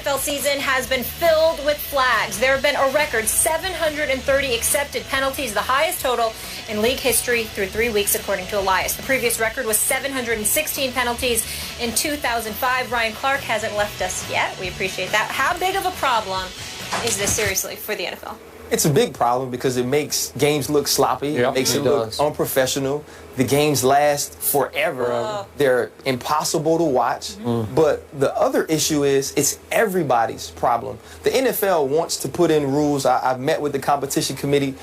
NFL season has been filled with flags. There have been a record 730 accepted penalties, the highest total in league history through 3 weeks, according to Elias. The previous record was 716 penalties in 2005. Ryan Clark hasn't left us yet. We appreciate that. How big of a problem is this, seriously, for the NFL? It's a big problem because it makes games look sloppy. Yep, it makes it look unprofessional. The games last forever. They're impossible to watch. But the other issue is it's everybody's problem. The NFL wants to put in rules. I've met with the competition committee,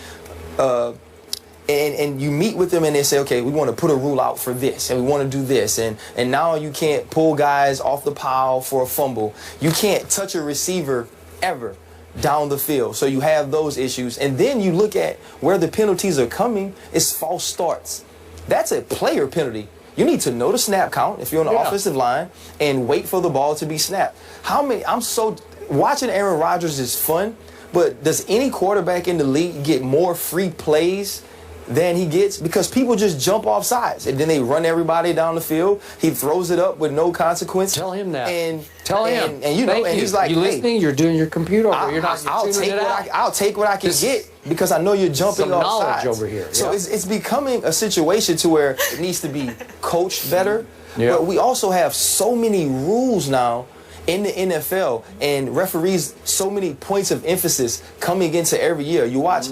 and you meet with them and they say, okay, we want to put a rule out for this and we want to do this. And now you can't pull guys off the pile for a fumble. You can't touch a receiver ever down the field. So you have those issues. And then you look at where the penalties are coming. It's false starts. That's a player penalty. You need to know the snap count if you're on the offensive line and wait for the ball to be snapped. Watching Aaron Rodgers is fun, but does any quarterback in the league get more free plays than he gets? Because people just jump off sides and then they run everybody down the field. He throws it up with no consequence. Tell him that. Tell him. And you know, and he's like, you listening? You're doing your computer over. You're not. I'll take what I can get because I know you're jumping off sides over here. So it's becoming a situation to where it needs to be coached better. But we also have so many rules now in the NFL, and referees, so many points of emphasis coming into every year. You watch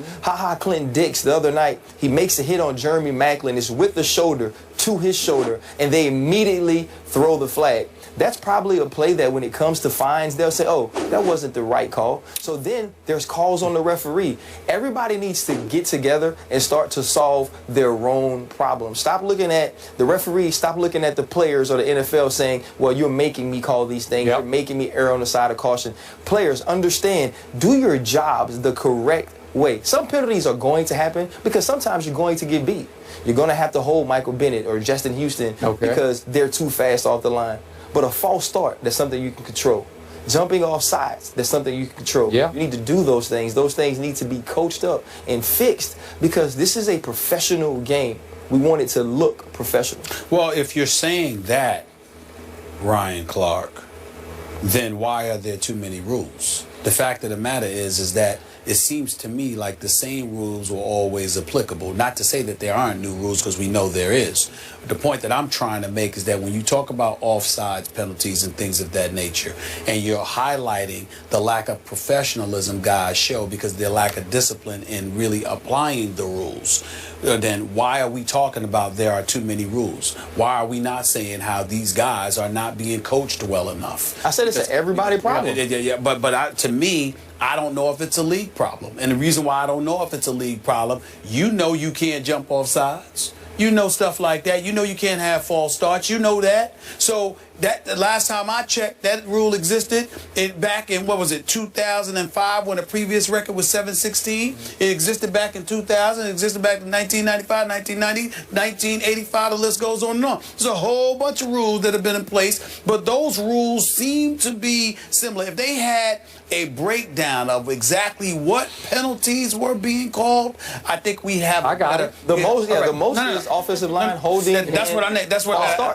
Clinton Dix the other night. He makes a hit on Jeremy Maclin. It's with the shoulder to his shoulder, and they immediately throw the flag. That's probably a play that when it comes to fines, they'll say, oh, that wasn't the right call. So then there's calls on the referee. Everybody needs to get together and start to solve their own problems. Stop looking at the referee, stop looking at the players or the NFL saying, well, you're making me call these things. You're making me err on the side of caution. Players, understand, do your jobs the correct way. Some penalties are going to happen because sometimes you're going to get beat. You're going to have to hold Michael Bennett or Justin Houston because they're too fast off the line. But a false start, that's something you can control. Jumping off sides, that's something you can control. You need to do those things. Those things need to be coached up and fixed because this is a professional game. We want it to look professional. Well, if you're saying that, Ryan Clark, then why are there too many rules? The fact of the matter is that it seems to me like the same rules were always applicable. Not to say that there aren't new rules, because we know there is. But the point that I'm trying to make is that when you talk about offsides penalties and things of that nature, and you're highlighting the lack of professionalism guys show because their lack of discipline in really applying the rules, then why are we talking about there are too many rules? Why are we not saying how these guys are not being coached well enough? I said it's an everybody problem. But to me, I don't know if it's a league problem. And the reason why I don't know if it's a league problem, you know you can't jump off sides. You know stuff like that. You know you can't have false starts. You know that. So that the last time I checked, that rule existed back in, what was it, 2005, when the previous record was 716. It existed back in 2000. It existed back in 1995, 1990, 1985. The list goes on and on. There's a whole bunch of rules that have been in place, but those rules seem to be similar. If they had a breakdown of exactly what penalties were being called, I think we have. I got it. The most is offensive line holding. That's what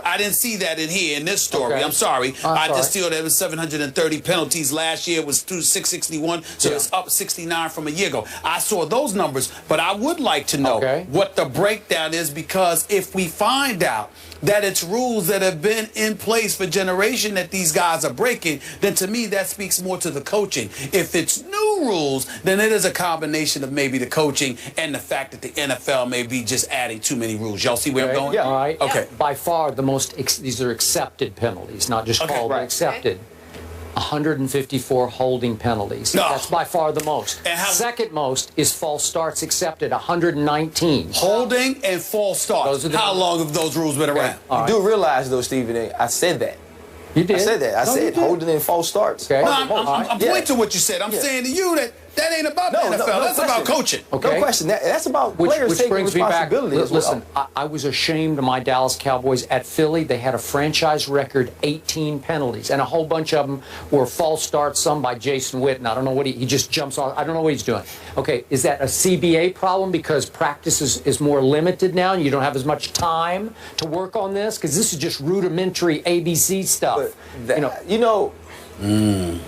I didn't see that in here in this story. I'm sorry. I just feel there was 730 penalties last year. It was 661, so it's up 69 from a year ago. I saw those numbers, but I would like to know what the breakdown is, because if we find out that it's rules that have been in place for generation that these guys are breaking, then to me that speaks more to the coaching. If it's new rules, then it is a combination of maybe the coaching and the fact that the NFL may be just adding too many rules. Y'all see where I'm going? Yeah. All right. Okay. By far the most, these are accepted penalties, not just called, but accepted. 154 holding penalties. No. That's by far the most. And second most is false starts accepted, 119. Holding and false starts. How long have those rules been around? You do realize, though, Stephen, I said that. You did? I said that. I said holding and false starts. No, I'm pointing to what you said. I'm saying to you that ain't about the NFL. That's about coaching. No question. That's about players taking responsibility. Listen, I was ashamed of my Dallas Cowboys at Philly. They had a franchise record 18 penalties, and a whole bunch of them were false starts, some by Jason Witten. I don't know what he just jumps off. I don't know what he's doing. Okay, is that a CBA problem because practice is more limited now and you don't have as much time to work on this? Because this is just rudimentary ABC stuff. You know,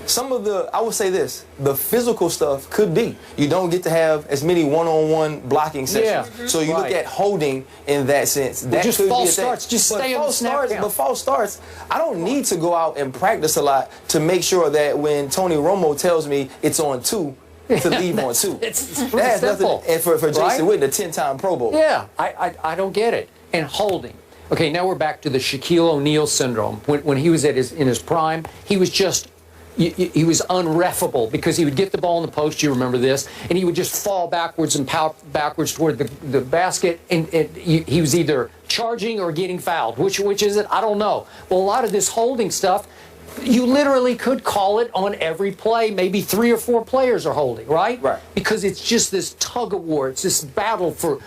Some of the, I would say this, the physical stuff could be. You don't get to have as many one-on-one blocking sessions. So you look at holding in that sense. That just could false be a thing. starts. Just stay on the snap count. But false starts, I don't need to go out and practice a lot to make sure that when Tony Romo tells me it's on 2, to leave on 2. It's pretty simple. And for Jason Witten, a 10-time Pro Bowl. Yeah, I don't get it. And holding. Okay, now we're back to the Shaquille O'Neal syndrome. When he was in his prime, he was just, he was unreffable because he would get the ball in the post, you remember this, and he would just fall backwards and power backwards toward the basket, and he was either charging or getting fouled. Which is it? I don't know. Well, a lot of this holding stuff, you literally could call it on every play. Maybe 3 or 4 players are holding, right? Right. Because it's just this tug of war. It's this battle for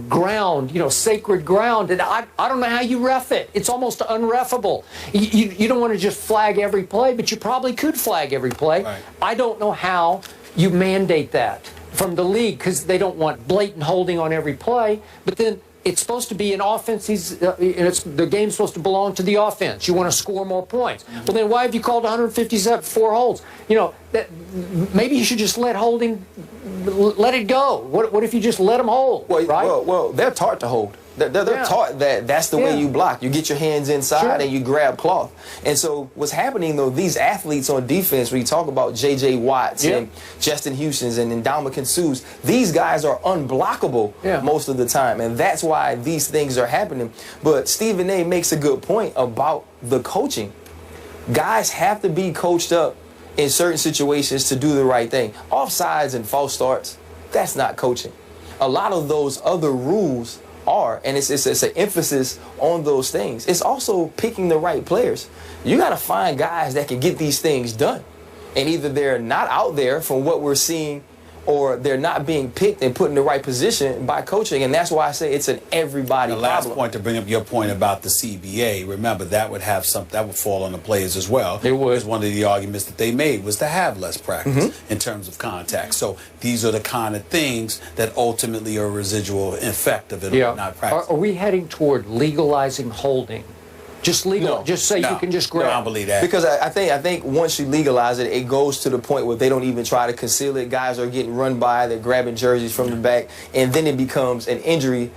ground, sacred ground. And I don't know how you ref it. It's almost unreffable. You don't want to just flag every play, but you probably could flag every play. Right. I don't know how you mandate that from the league because they don't want blatant holding on every play. But then it's supposed to be an offense. The game's supposed to belong to the offense. You want to score more points. Well, then why have you called 154 holds? Maybe you should just let it go. What if you just let them hold? Well, right? well, they're taught to hold. They're taught that that's the way you block. You get your hands inside and you grab cloth. And so what's happening, though, these athletes on defense, when you talk about J.J. Watts and Justin Houston's and Ndamukong Suh's, these guys are unblockable most of the time. And that's why these things are happening. But Stephen A. makes a good point about the coaching. Guys have to be coached up in certain situations to do the right thing. Offsides and false starts, that's not coaching. A lot of those other rules are, and it's an emphasis on those things. It's also picking the right players. You got to find guys that can get these things done. And either they're not out there from what we're seeing, or they're not being picked and put in the right position by coaching. And that's why I say it's an everybody problem. The last point, to bring up your point about the CBA, remember that would fall on the players as well. It would. Because one of the arguments that they made was to have less practice in terms of contact. So these are the kind of things that ultimately are a residual effect of it not practicing. Are we heading toward legalizing holding? Just legal, just so you can just grab. No, I don't believe that. Because I think once you legalize it, it goes to the point where they don't even try to conceal it. Guys are getting run by, they're grabbing jerseys from the back, and then it becomes an injury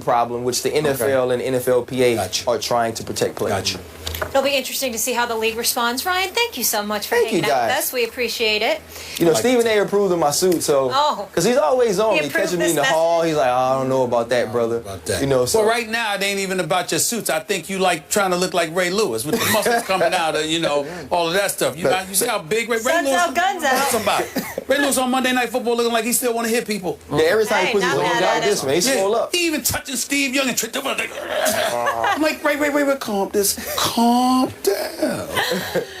problem, which the NFL and NFLPA are trying to protect players. Gotcha. It'll be interesting to see how the league responds. Ryan, thank you so much for hanging out with us. We appreciate it. Stephen A. approved of my suit, so because he's always on. He catches me in the hall. He's like, I don't know about that, brother. So well, right now it ain't even about your suits. I think you like trying to look like Ray Lewis with the muscles coming out of all of that stuff. You see how big Ray Lewis? Out, guns out. Somebody. Ray Lewis on Monday Night Football looking like he still want to hit people. Yeah, every time he puts his hands like this, man, he swole up. He even touching Steve Young and tripped over. I'm like, Ray, calm down.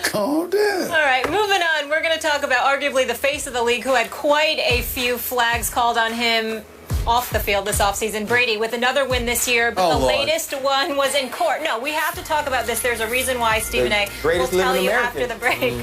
Calm down. All right, moving on. We're going to talk about arguably the face of the league who had quite a few flags called on him off the field this offseason. Brady with another win this year, but the latest one was in court. No, we have to talk about this. There's a reason why Stephen A. will tell you after the break.